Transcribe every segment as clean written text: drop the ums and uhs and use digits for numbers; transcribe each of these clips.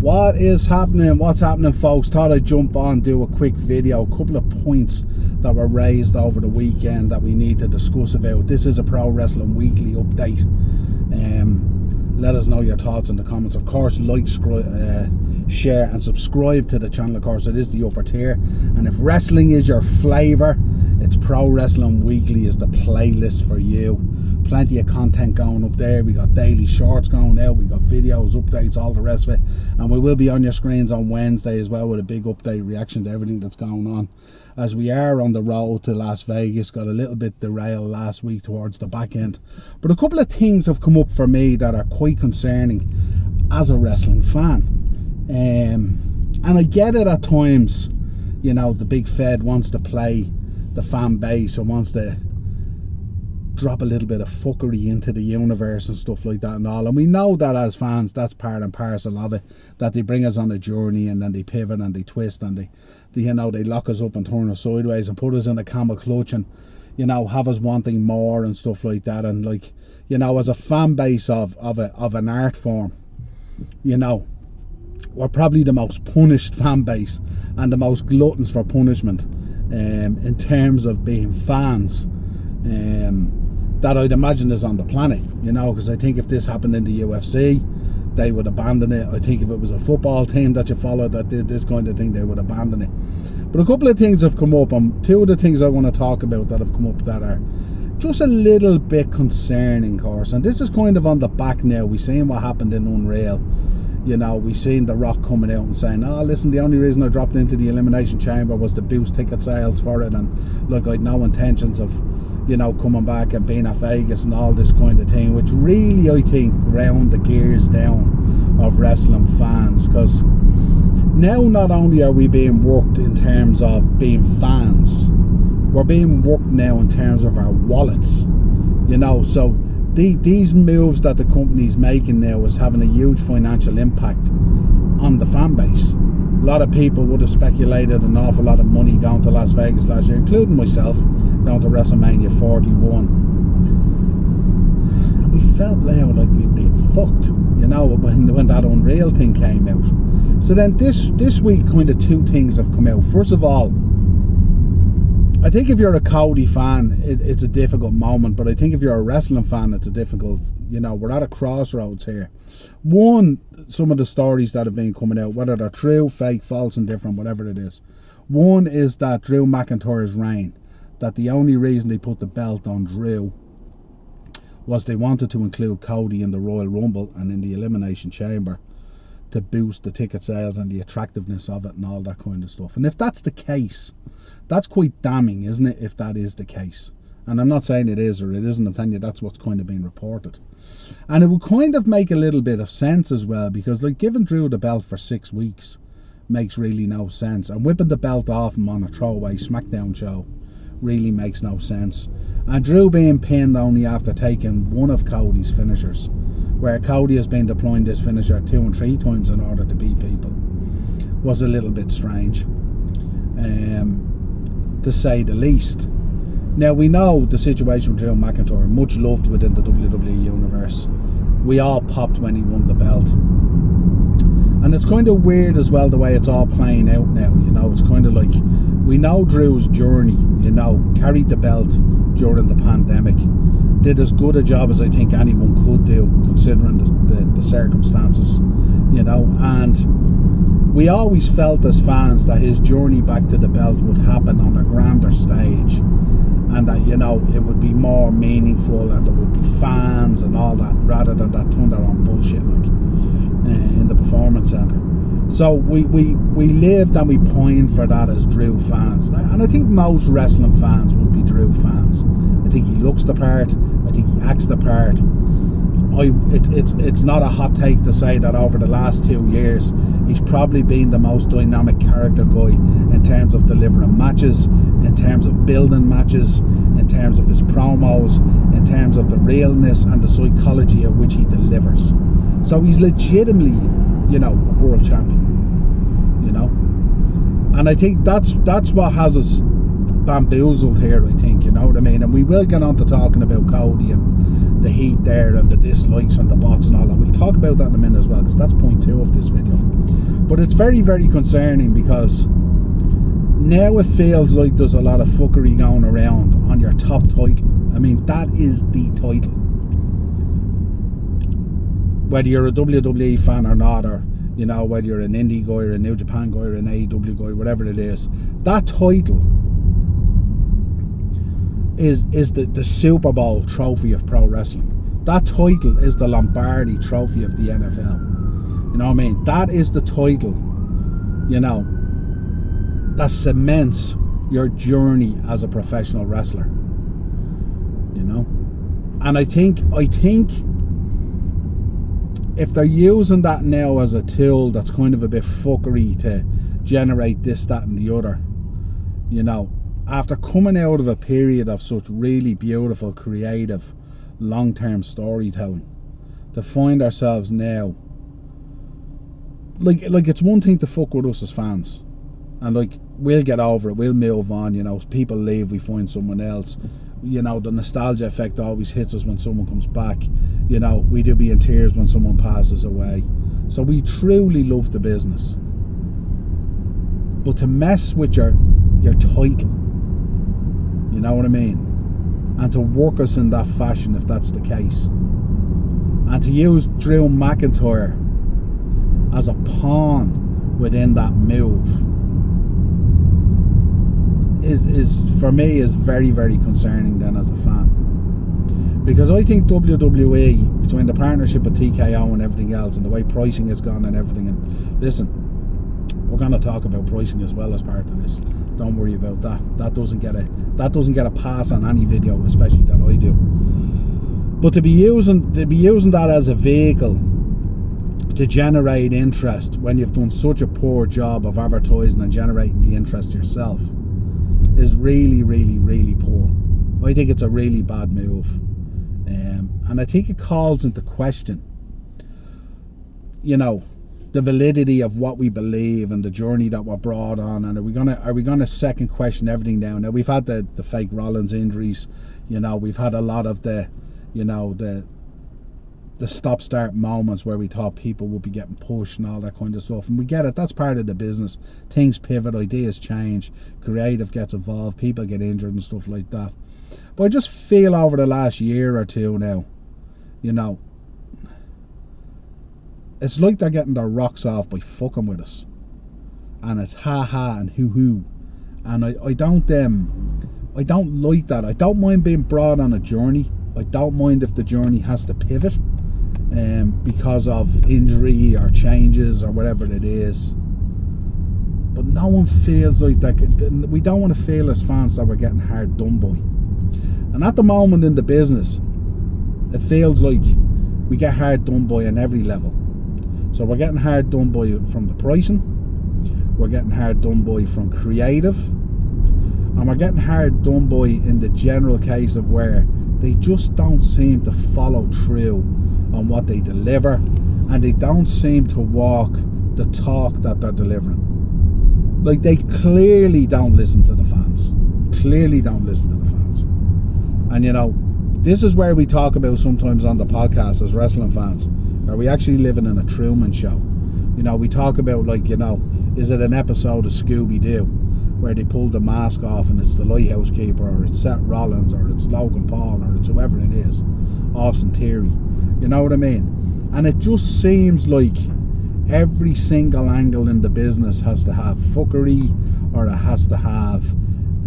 What is happening? What's happening, folks? Thought I'd jump on, do a quick video. A couple of points that were raised over the weekend that we need to discuss about. This is a Pro Wrestling Weekly update. Let us know your thoughts in the comments. Of course, like, share and subscribe to the channel. Of course, it is the upper tier, and if wrestling is your flavour, it's Pro Wrestling Weekly is the playlist for you. Plenty of content going up there. We got daily shorts going out, we got videos, updates, all the rest of it, and we will be on your screens on Wednesday as well with a big update reaction to everything that's going on, as we are on the road to Las Vegas. Got a little bit derailed last week towards the back end, but a couple of things have come up for me that are quite concerning as a wrestling fan. And I get it at times, you know, the big Fed wants to play the fan base and wants to drop a little bit of fuckery into the universe and stuff like that and all, and we know that as fans that's part and parcel of it, that they bring us on a journey and then they pivot and they twist and they you know, they lock us up and turn us sideways and put us in a camel clutch and, you know, have us wanting more and stuff like that. And, like, you know, as a fan base of an art form, you know, we're probably the most punished fan base and the most gluttons for punishment in terms of being fans that I'd imagine is on the planet, you know, because I think if this happened in the UFC, they would abandon it. I think if it was a football team that you followed that did this kind of thing, they would abandon it. But a couple of things have come up, and two of the things I want to talk about that have come up that are just a little bit concerning, of course, and this is kind of on the back now. We've seen what happened in Unreal. You know, we seen The Rock coming out and saying, oh, listen, the only reason I dropped into the Elimination Chamber was to boost ticket sales for it, and look, I'd no intentions of, you know, coming back and being at Vegas and all this kind of thing, which really, I think, ground the gears down of wrestling fans, because now not only are we being worked in terms of being fans, we're being worked now in terms of our wallets, you know. So these moves that the company's making now is having a huge financial impact on the fan base. A lot of people would have speculated an awful lot of money going to Las Vegas last year, including myself, going to WrestleMania 41. And we felt now like we've been fucked, you know, when that Unreal thing came out. So then this week, kind of two things have come out. First of all, I think if you're a Cody fan, it's a difficult moment, but I think if you're a wrestling fan, it's a difficult, you know, we're at a crossroads here. One, some of the stories that have been coming out, whether they're true, fake, false, indifferent, whatever it is. One is that Drew McIntyre's reign, that the only reason they put the belt on Drew was they wanted to include Cody in the Royal Rumble and in the Elimination Chamber to boost the ticket sales and the attractiveness of it and all that kind of stuff. And if that's the case, that's quite damning, isn't it, if that is the case? And I'm not saying it is or it isn't, I'm telling you that's what's kind of being reported. And it would kind of make a little bit of sense as well, because, like, giving Drew the belt for 6 weeks makes really no sense, and whipping the belt off him on a throwaway SmackDown show really makes no sense. And Drew being pinned only after taking one of Cody's finishers, where Cody has been deploying this finisher 2 and 3 times in order to beat people, was a little bit strange, to say the least. Now, we know the situation with Drew McIntyre, much loved within the WWE universe. We all popped when he won the belt. And it's kind of weird as well the way it's all playing out now, you know. It's kind of like, we know Drew's journey, you know, carried the belt during the pandemic, did as good a job as I think anyone could do considering the circumstances, you know. And we always felt as fans that his journey back to the belt would happen on a grander stage, and that, you know, it would be more meaningful and there would be fans and all that, rather than that thunder on bullshit like in the Performance Center. So we lived and we pined for that as Drew fans, and I think most wrestling fans would be Drew fans. I think he looks the part, I think he acts the part. It's not a hot take to say that over the last 2 years he's probably been the most dynamic character guy in terms of delivering matches, in terms of building matches, in terms of his promos, in terms of the realness and the psychology at which he delivers. So he's legitimately, you know, a world champion, you know. And I think that's what has us bamboozled here, I think, you know what I mean. And we will get on to talking about Cody and the heat there and the dislikes and the bots and all that. We'll talk about that in a minute as well, because that's point 2 of this video. But it's very, very concerning, because now it feels like there's a lot of fuckery going around on your top title. I mean, that is the title. Whether you're a WWE fan or not, or, you know, whether you're an indie guy or a New Japan guy or an AEW guy, whatever it is, that title is the Super Bowl trophy of pro wrestling. That title is the Lombardi trophy of the NFL. You know what I mean? That is the title, you know, that cements your journey as a professional wrestler. You know? And I think if they're using that now as a tool that's kind of a bit fuckery to generate this, that and the other, you know, after coming out of a period of such really beautiful, creative, long-term storytelling, to find ourselves now, like it's one thing to fuck with us as fans, and like, we'll get over it, we'll move on, you know, people leave, we find someone else, you know, the nostalgia effect always hits us when someone comes back, you know, we do be in tears when someone passes away, so we truly love the business. But to mess with your title, you know what I mean, and to work us in that fashion, if that's the case, and to use Drew McIntyre as a pawn within that move is for me is very, very concerning then as a fan. Because I think WWE, between the partnership with TKO and everything else, and the way pricing has gone and everything, and listen, we're going to talk about pricing as well as part of this, don't worry about that. That doesn't get a pass on any video, especially that I do. But to be using that as a vehicle to generate interest when you've done such a poor job of advertising and generating the interest yourself is really, really, really poor. I think it's a really bad move, and I think it calls into question, you know, the validity of what we believe and the journey that we're brought on. And are we gonna second question everything now? Now we've had the fake Rollins injuries, you know, we've had a lot of the, you know, the stop-start moments where we thought people would be getting pushed and all that kind of stuff, and we get it, that's part of the business. Things pivot, ideas change, creative gets involved, people get injured and stuff like that. But I just feel over the last year or two now, you know, it's like they're getting their rocks off by fucking with us, and it's ha and hoo, and I don't like that. I don't mind being brought on a journey. I don't mind if the journey has to pivot because of injury or changes or whatever it is, but no one feels like that. We don't want to feel as fans that we're getting hard done by, and at the moment in the business it feels like we get hard done by on every level. So we're getting hard done by from the pricing, we're getting hard done by from creative, and we're getting hard done by in the general case of where they just don't seem to follow through on what they deliver, and they don't seem to walk the talk that they're delivering. Like, they clearly don't listen to the fans. And you know, this is where we talk about sometimes on the podcast as wrestling fans, are we actually living in a Truman Show? You know, we talk about, like, you know, is it an episode of Scooby-Doo where they pull the mask off and it's the lighthouse keeper, or it's Seth Rollins, or it's Logan Paul, or it's whoever it is, Austin Theory, you know what I mean? And it just seems like every single angle in the business has to have fuckery, or it has to have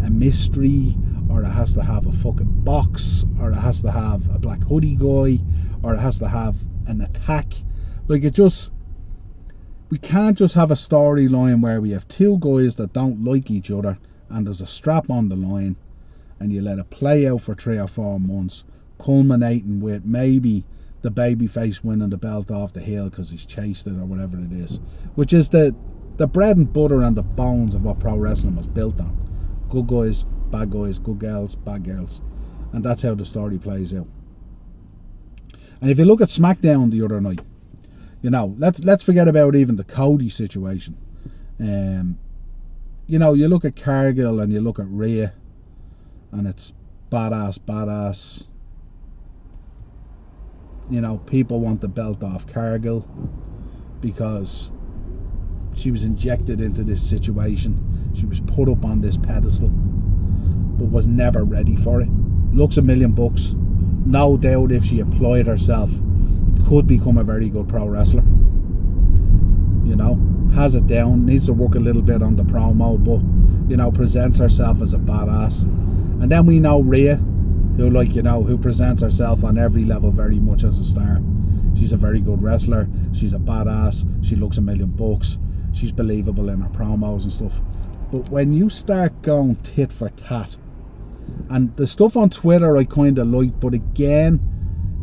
a mystery, or it has to have a fucking box, or it has to have a black hoodie guy, or it has to have an attack. Like, it just, we can't just have a storyline where we have two guys that don't like each other and there's a strap on the line and you let it play out for 3 or 4 months, culminating with maybe the babyface winning the belt off the heel because he's chased it or whatever it is, which is the bread and butter and the bones of what pro wrestling was built on. Good guys, good girls, bad girls, and that's how the story plays out. And if you look at SmackDown the other night, you know, let's forget about even the Cody situation. You know, you look at Cargill and you look at Rhea, and it's badass. You know, people want the belt off Cargill because She was injected into this situation. She was put up on this pedestal, but was never ready for it. Looks $1 million. No doubt if she applied herself, could become a very good pro wrestler. You know, has it down, needs to work a little bit on the promo, but, you know, presents herself as a badass. And then we know Rhea, who, like, you know, who presents herself on every level very much as a star. She's a very good wrestler. She's a badass. She looks $1 million. She's believable in her promos and stuff. But when you start going tit for tat, and the stuff on Twitter I kind of like, but again,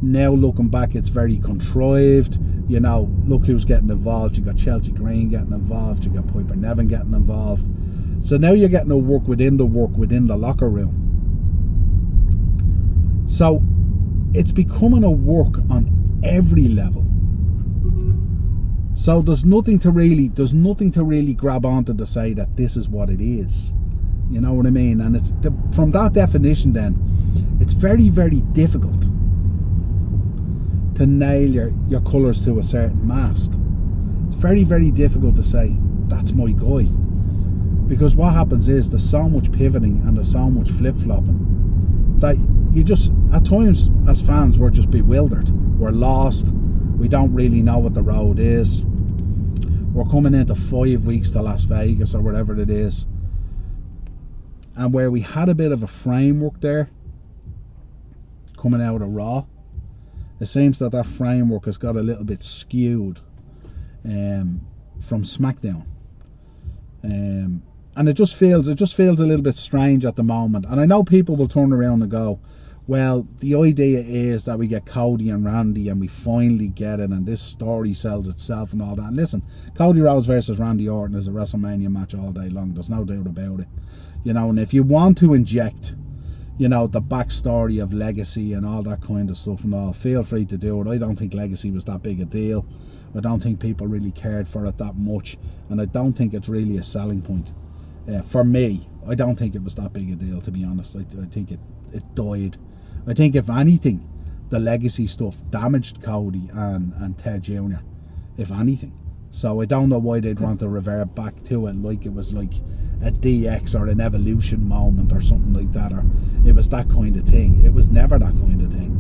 now looking back, it's very contrived. You know, look who's getting involved. You got Chelsea Green getting involved. You got Piper Niven getting involved. So now you're getting a work within the locker room. So it's becoming a work on every level. So there's nothing to really grab onto to say that this is what it is. You know what I mean? And it's from that definition, then it's very, very difficult to nail your colours to a certain mast. It's very, very difficult to say that's my guy, because what happens is there's so much pivoting and there's so much flip-flopping that you just, at times as fans, we're just bewildered. We're lost. We don't really know what the road is. We're coming into 5 weeks to Las Vegas or whatever it is, and where we had a bit of a framework there coming out of Raw, it seems that framework has got a little bit skewed from SmackDown, and it just feels a little bit strange at the moment. And I know people will turn around and go, well, the idea is that we get Cody and Randy and we finally get it and this story sells itself and all that. And listen, Cody Rhodes versus Randy Orton is a WrestleMania match all day long. There's no doubt about it. You know, and if you want to inject, you know, the backstory of Legacy and all that kind of stuff and all, feel free to do it. I don't think Legacy was that big a deal. I don't think people really cared for it that much, and I don't think it's really a selling point. For me, I don't think it was that big a deal, to be honest. I think it died. I think, if anything, the Legacy stuff damaged Cody and Ted Jr., if anything. So I don't know why they'd want to revert back to it like it was like a DX or an Evolution moment or something like that, or it was that kind of thing. It was never that kind of thing.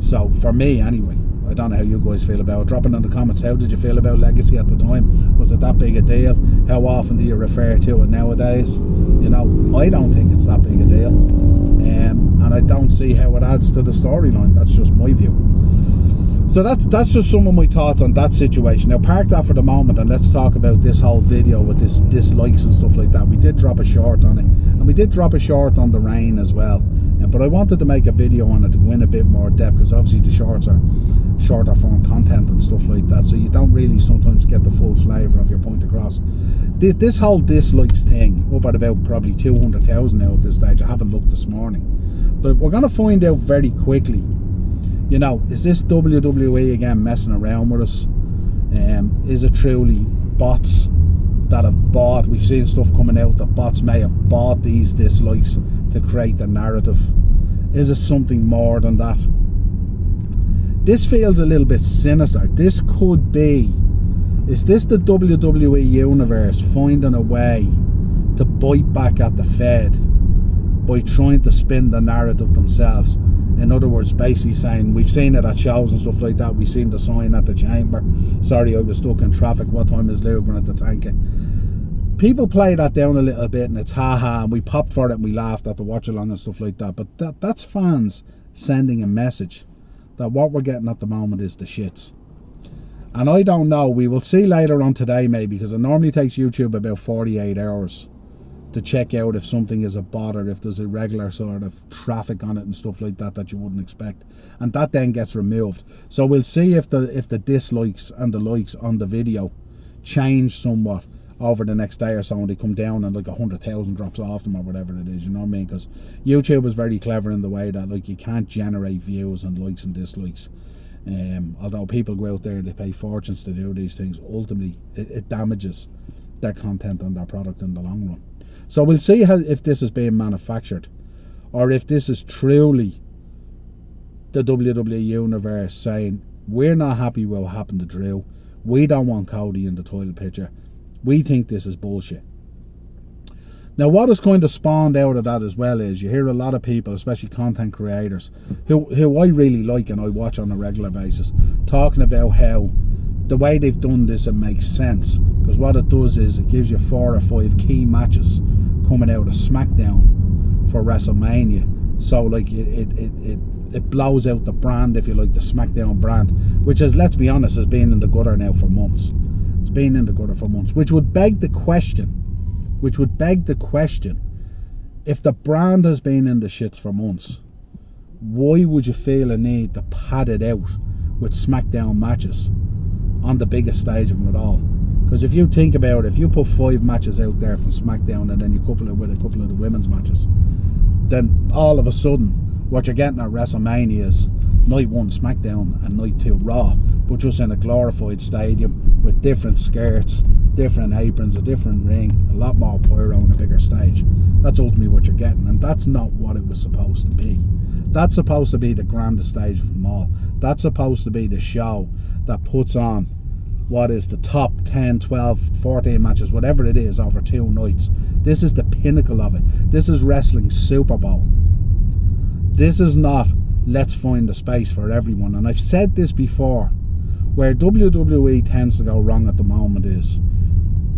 So for me anyway, I don't know how you guys feel about it. Drop it in the comments. How did you feel about Legacy at the time? Was it that big a deal? How often do you refer to it nowadays? You know, I don't think it's that big a deal, and I don't see how it adds to the storyline. That's just my view. So that's just some of my thoughts on that situation. Now park that for the moment and let's talk about this whole video with this dislikes and stuff like that. We did drop a short on it, and we did drop a short on the rain as well. But I wanted to make a video on it to go in a bit more depth, because obviously the shorts are shorter form content and stuff like that, so you don't really sometimes get the full flavour of your point across. This whole dislikes thing, up at about probably 200,000 now at this stage. I haven't looked this morning, but we're going to find out very quickly. You know, is this WWE again messing around with us? Is it truly bots that have bought? We've seen stuff coming out that bots may have bought these dislikes to create the narrative. Is it something more than that? This feels a little bit sinister. This could be, is this the WWE Universe finding a way to bite back at the Fed by trying to spin the narrative themselves? In other words, basically saying, we've seen it at shows and stuff like that. We've seen the sign at the chamber. Sorry, I was stuck in traffic. What time is Luke at the tank? People play that down a little bit and it's ha-ha, and we popped for it and we laughed at the watch along and stuff like that. But that's fans sending a message that what we're getting at the moment is the shits. And I don't know. We will see later on today maybe, because it normally takes YouTube about 48 hours to check out if something is a bot or if there's irregular sort of traffic on it and stuff like that that you wouldn't expect, and that then gets removed. So we'll see if the dislikes and the likes on the video change somewhat over the next day or so, and they come down and like 100,000 drops off them or whatever it is, you know what I mean? Because YouTube is very clever in the way that, like, you can't generate views and likes and dislikes. Although people go out there, they pay fortunes to do these things, ultimately it damages their content and their product in the long run. So we'll see if this is being manufactured, or if this is truly the WWE Universe saying, we're not happy with what happened to Drew. We don't want Cody in the title picture. We think this is bullshit. Now, what has kind of spawned out of that as well is you hear a lot of people, especially content creators, who I really like and I watch on a regular basis, talking about how the way they've done this, it makes sense. Because what it does is it gives you 4 or 5 key matches coming out of SmackDown for WrestleMania. So like it blows out the brand, if you like, the SmackDown brand, which is, let's be honest, has been in the gutter now for months. It's been in the gutter for months, which would beg the question, if the brand has been in the shits for months, why would you feel a need to pad it out with SmackDown matches on the biggest stage of them at all? Because if you think about it, if you put 5 matches out there from SmackDown and then you couple it with a couple of the women's matches, then all of a sudden what you're getting at WrestleMania is night 1 SmackDown and night 2 Raw, but just in a glorified stadium with different skirts, different aprons, a different ring, a lot more pyro on a bigger stage. That's ultimately what you're getting, and that's not what it was supposed to be. That's supposed to be the grandest stage of them all. That's supposed to be the show that puts on what is the top 10, 12, 14 matches, whatever it is, over 2 nights. This is the pinnacle of it. This is wrestling Super Bowl. This is not let's find a space for everyone. And I've said this before, where WWE tends to go wrong at the moment is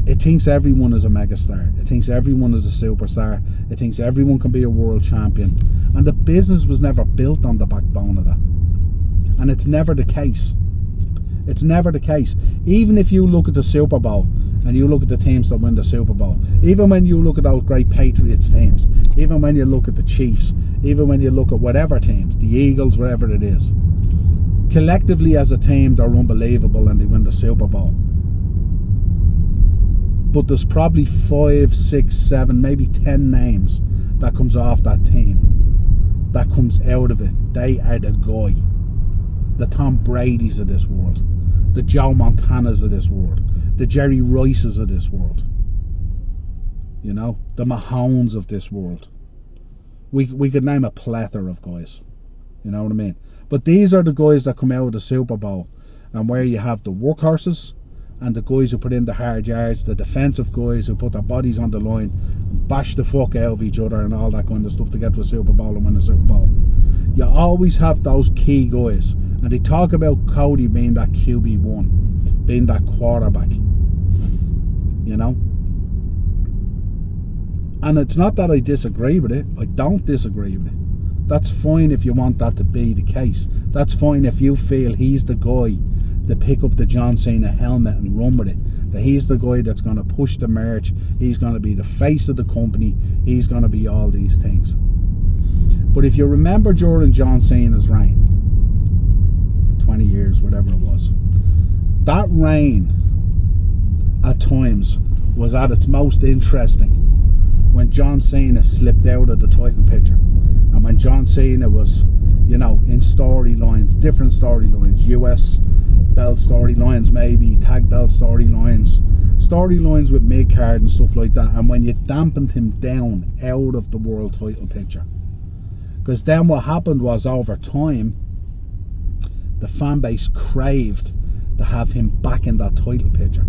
it thinks everyone is a megastar. It thinks everyone is a superstar. It thinks everyone can be a world champion. And the business was never built on the backbone of that. And it's never the case. It's never the case. Even if you look at the Super Bowl and you look at the teams that win the Super Bowl, even when you look at those great Patriots teams, even when you look at the Chiefs, even when you look at whatever teams, the Eagles, whatever it is, collectively as a team they're unbelievable and they win the Super Bowl. But there's probably 5, 6, 7, maybe 10 names that comes off that team, that comes out of it. They are the guy. The Tom Brady's of this world, the Joe Montanas of this world, the Jerry Rices of this world, you know, the Mahomes of this world. We could name a plethora of guys, you know what I mean? But these are the guys that come out of the Super Bowl, and where you have the workhorses and the guys who put in the hard yards, the defensive guys who put their bodies on the line and bash the fuck out of each other and all that kind of stuff to get to a Super Bowl and win a Super Bowl. You always have those key guys, and they talk about Cody being that QB1, being that quarterback, you know. And it's not that I disagree with it. I don't disagree with it. That's fine if you want that to be the case. That's fine if you feel he's the guy to pick up the John Cena helmet and run with it. That he's the guy that's going to push the merch. He's going to be the face of the company. He's going to be all these things. But if you remember during John Cena's reign, 20 years, whatever it was, that reign at times was at its most interesting when John Cena slipped out of the title picture, and when John Cena was, you know, in storylines, different storylines, US belt storylines, maybe tag belt storylines with mid-card and stuff like that, and when you dampened him down out of the world title picture. Because then what happened was, over time, the fan base craved to have him back in that title picture.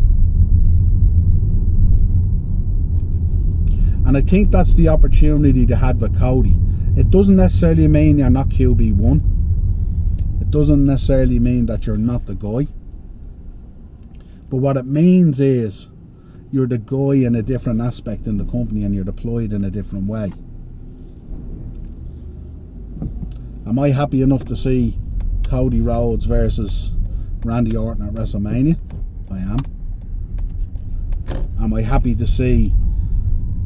And I think that's the opportunity they had with Cody. It doesn't necessarily mean you're not QB1. It doesn't necessarily mean that you're not the guy. But what it means is you're the guy in a different aspect in the company, and you're deployed in a different way. Am I happy enough to see Cody Rhodes versus Randy Orton at WrestleMania? I am. Am I happy to see,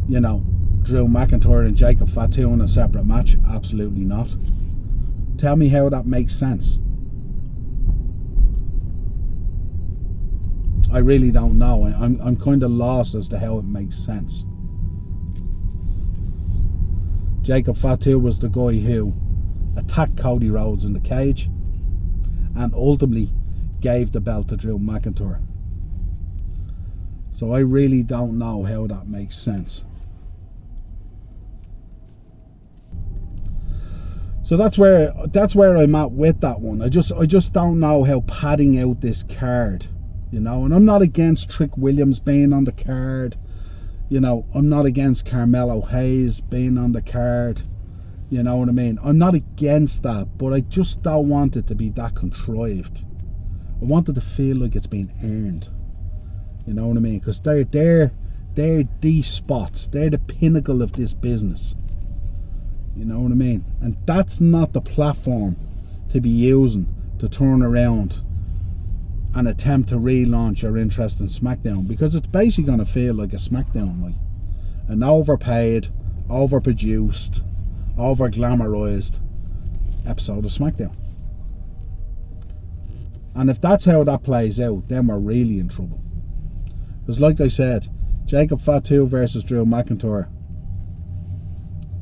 you know, Drew McIntyre and Jacob Fatu in a separate match? Absolutely not. Tell me how that makes sense. I really don't know. I'm kind of lost as to how it makes sense. Jacob Fatu was the guy who attacked Cody Rhodes in the cage and ultimately gave the belt to Drew McIntyre. So I really don't know how that makes sense. So that's where I'm at with that one. I just don't know how padding out this card you know. And I'm not against Trick Williams being on the card, you know. I'm not against Carmelo Hayes being on the card, you know what I mean. I'm not against that, but I just don't want it to be that contrived. I want it to feel like it's being earned, you know what I mean, because they're the spots, they're the pinnacle of this business, you know what I mean. And that's not the platform to be using to turn around and attempt to relaunch your interest in SmackDown, because it's basically going to feel like a SmackDown, like an overpaid, overproduced, over glamorized episode of SmackDown. And if that's how that plays out, then we're really in trouble. Because like I said, Jacob Fatu versus Drew McIntyre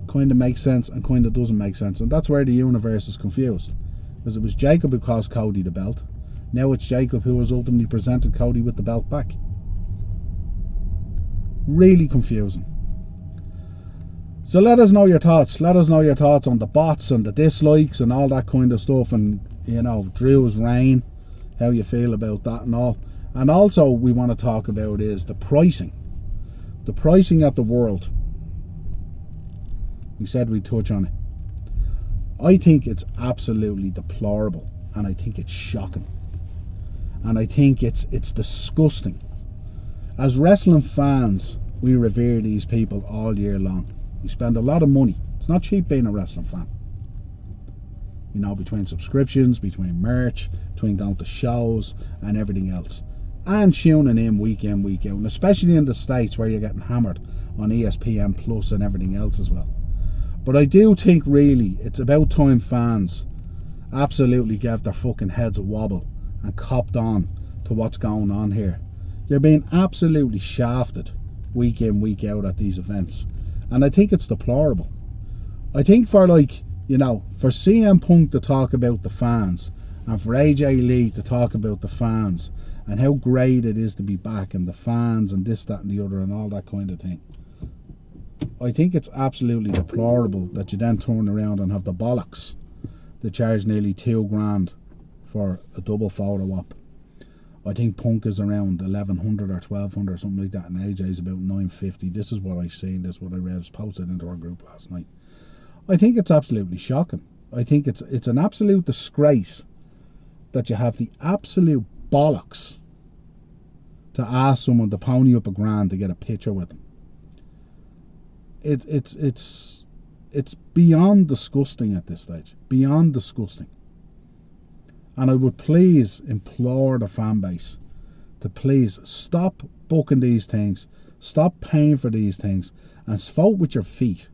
kind of makes sense and kind of doesn't make sense. And that's where the universe is confused. Because it was Jacob who cost Cody the belt. Now it's Jacob who has ultimately presented Cody with the belt back. Really confusing. So let us know your thoughts. Let us know your thoughts on the bots and the dislikes and all that kind of stuff. And, you know, Drew's reign. How you feel about that and all. And also we want to talk about is the pricing. The pricing at the World. We said we'd touch on it. I think it's absolutely deplorable. And I think it's shocking. And I think it's disgusting. As wrestling fans, we revere these people all year long. We spend a lot of money. It's not cheap being a wrestling fan. You know, between subscriptions, between merch, between going to shows and everything else. And tuning in, week out. And especially in the States where you're getting hammered on ESPN Plus and everything else as well. But I do think really it's about time fans absolutely gave their fucking heads a wobble and copped on to what's going on here. You're being absolutely shafted week in, week out at these events. And I think it's deplorable. I think for like, you know, for CM Punk to talk about the fans and for AJ Lee to talk about the fans and how great it is to be back and the fans and this, that and the other and all that kind of thing. I think it's absolutely deplorable that you then turn around and have the bollocks to charge nearly $2,000 for a double photo op. I think Punk is around 1,100 or 1,200 or something like that, and AJ's about 950. This is what I've seen, this is what I read, it was posted into our group last night. I think it's absolutely shocking. I think it's an absolute disgrace that you have the absolute bollocks to ask someone to pony up $1,000 to get a picture with them. It's beyond disgusting at this stage. Beyond disgusting. And I would please implore the fan base to please stop booking these things, stop paying for these things, and vote with your feet.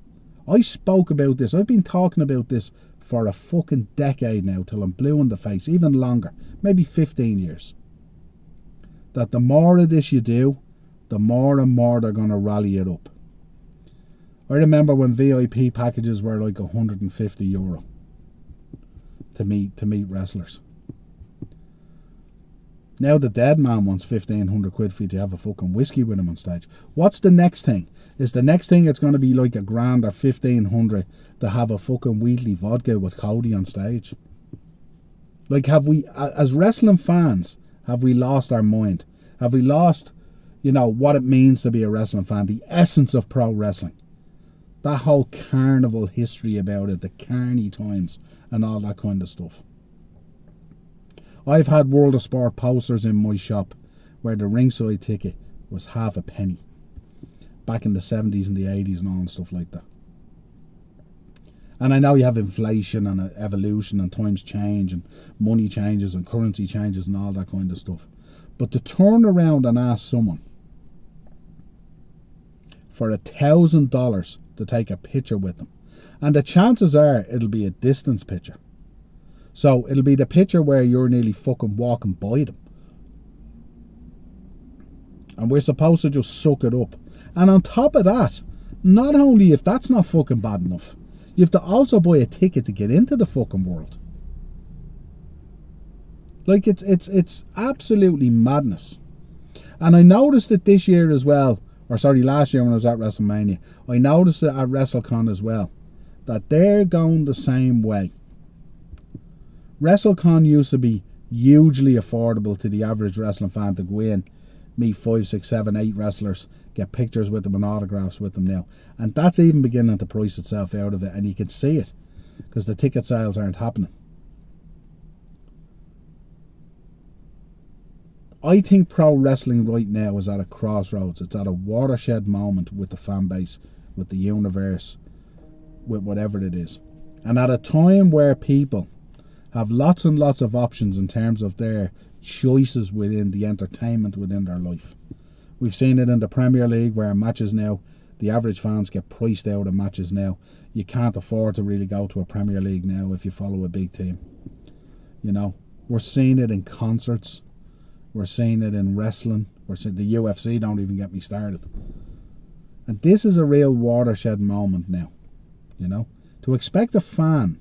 I spoke about this. I've been talking about this for a fucking decade now, till I'm blue in the face, even longer, maybe 15 years. That the more of this you do, the more and more they're going to rally it up. I remember when VIP packages were like €150 to meet wrestlers. Now the dead man wants £1,500 for you to have a fucking whiskey with him on stage. What's the next thing? Is the next thing it's going to be like $1,000 or $1,500 to have a fucking Wheatley vodka with Cody on stage? Like, have we, as wrestling fans, have we lost our mind? Have we lost, you know, what it means to be a wrestling fan? The essence of pro wrestling. That whole carnival history about it, the carny times and all that kind of stuff. I've had World of Sport posters in my shop where the ringside ticket was half a penny. Back in the 70s and the 80s and all and stuff like that. And I know you have inflation and evolution and times change and money changes and currency changes and all that kind of stuff. But to turn around and ask someone for $1,000 to take a picture with them, and the chances are it'll be a distance picture. So it'll be the picture where you're nearly fucking walking by them. And we're supposed to just suck it up. And on top of that, not only if that's not fucking bad enough, you have to also buy a ticket to get into the fucking world. Like, it's absolutely madness. And I noticed it this year as well, or sorry, last year when I was at WrestleMania. I noticed it at WrestleCon as well, that they're going the same way. WrestleCon used to be hugely affordable to the average wrestling fan to go in, meet 5, 6, 7, 8 wrestlers, get pictures with them and autographs with them now. And that's even beginning to price itself out of it, and you can see it because the ticket sales aren't happening. I think pro wrestling right now is at a crossroads. It's at a watershed moment with the fan base, with the universe, with whatever it is. And at a time where people have lots and lots of options in terms of their choices within the entertainment within their life. We've seen it in the Premier League where matches now, the average fans get priced out of matches now. You can't afford to really go to a Premier League now if you follow a big team. You know, we're seeing it in concerts. We're seeing it in wrestling. We're seeing the UFC, don't even get me started. And this is a real watershed moment now. You know, to expect a fan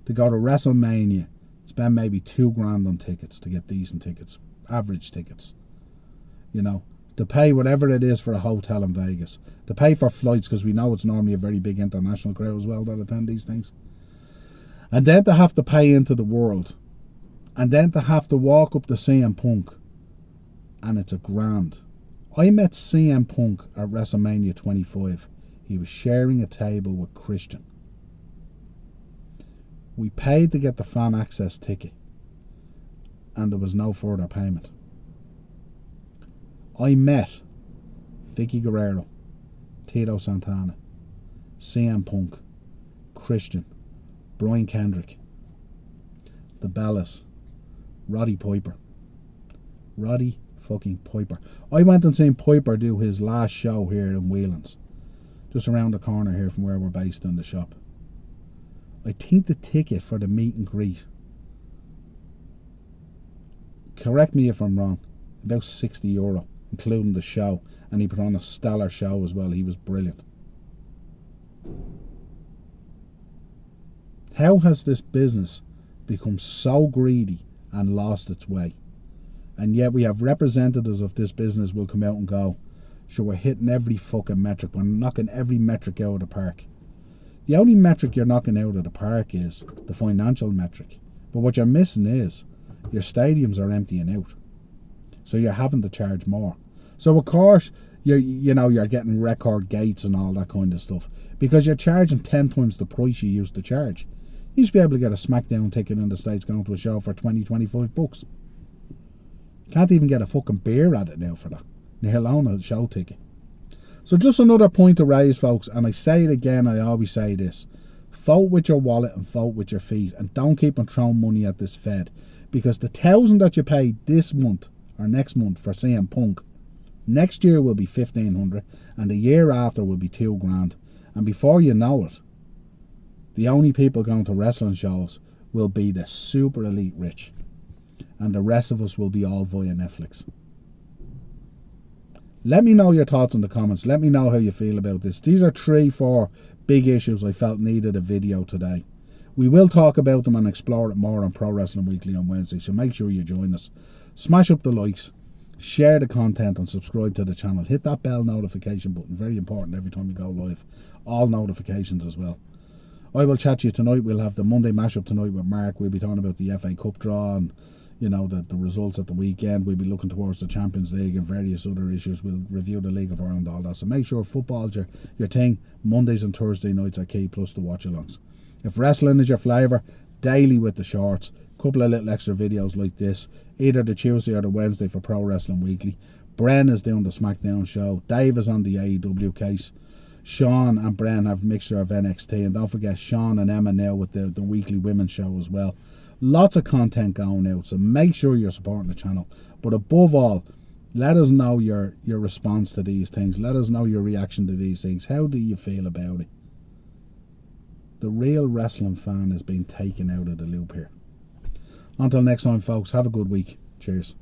to go to WrestleMania, spend maybe $2,000 on tickets to get decent tickets, average tickets. You know, to pay whatever it is for a hotel in Vegas, to pay for flights because we know it's normally a very big international crowd as well that attend these things. And then to have to pay into the world. And then to have to walk up to CM Punk. And it's $1,000. I met CM Punk at WrestleMania 25. He was sharing a table with Christian. We paid to get the fan access ticket, and there was no further payment. I met Vicky Guerrero, Tito Santana, CM Punk, Christian, Brian Kendrick, the Bellas, Roddy Piper. Roddy fucking Piper. I went and seen Piper do his last show here in Whelan's, just around the corner here from where we're based in the shop. I think the ticket for the meet and greet, correct me if I'm wrong, about €60, including the show, and he put on a stellar show as well. He was brilliant. How has this business become so greedy and lost its way? And yet we have representatives of this business will come out and go, sure, we're hitting every fucking metric. We're knocking every metric out of the park. The only metric you're knocking out of the park is the financial metric. But what you're missing is your stadiums are emptying out. So you're having to charge more. So of course, you're getting record gates and all that kind of stuff. Because you're charging 10 times the price you used to charge. You used to be able to get a SmackDown ticket in the States going to a show for $20-25. Can't even get a fucking beer at it now for that, let alone a show ticket. So just another point to raise, folks, and I say it again, I always say this: vote with your wallet and vote with your feet, and don't keep on throwing money at this Fed, because the $1,000 that you pay this month or next month for CM Punk, next year will be $1,500, and the year after will be $2,000, and before you know it, the only people going to wrestling shows will be the super elite rich. And the rest of us will be all via Netflix. Let me know your thoughts in the comments. Let me know how you feel about this. These are 3-4 big issues I felt needed a video today. We will talk about them and explore it more on Pro Wrestling Weekly on Wednesday, so make sure you join us. Smash up the likes, share the content, and subscribe to the channel. Hit that bell notification button, very important every time we go live. All notifications as well. I will chat to you tonight. We'll have the Monday mashup tonight with Mark. We'll be talking about the FA Cup draw and the results at the weekend. We'll be looking towards the Champions League and various other issues. We'll review the League of Ireland, all that. So make sure football's your thing. Mondays and Thursday nights are key, plus the watch-alongs. If wrestling is your flavour, daily with the shorts. Couple of little extra videos like this, either the Tuesday or the Wednesday for Pro Wrestling Weekly. Bren is doing the SmackDown show. Dave is on the AEW case. Sean and Bren have a mixture of NXT. And don't forget Sean and Emma now with the weekly women's show as well. Lots of content going out, so make sure you're supporting the channel. But above all, let us know your response to these things. Let us know your reaction to these things. How do you feel about it? The real wrestling fan is being taken out of the loop here. Until next time, folks, have a good week. Cheers.